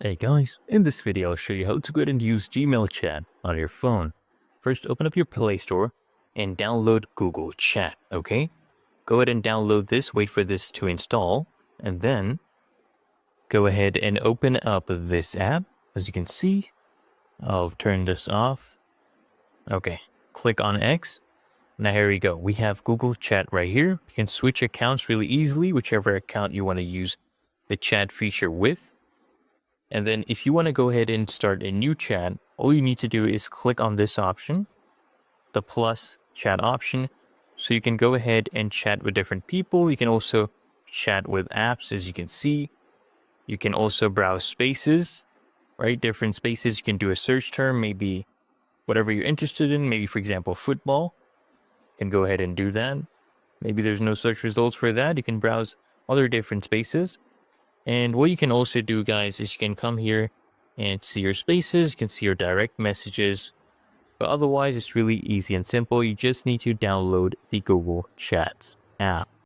Hey guys, in this video I'll show you how to go ahead and use Gmail chat on your phone. First, open up your Play Store and download Google Chat, okay? Go ahead and download this, wait for this to install, and then go ahead and open up this app. As you can see, I'll turn this off. Okay, click on X. Now here we go. We have Google Chat right here. You can switch accounts really easily, whichever account you want to use the chat feature with. And then if you want to go ahead and start a new chat, all you need to do is click on this option, the plus chat option. So you can go ahead and chat with different people. You can also chat with apps, as you can see. You can also browse spaces, right? Different spaces. You can do a search term, maybe whatever you're interested in. Maybe, for example, football. You can go ahead and do that. Maybe there's no search results for that. You can browse other different spaces. And what you can also do, guys, is you can come here and see your spaces. You can see your direct messages. But otherwise, it's really easy and simple. You just need to download the Google Chats app.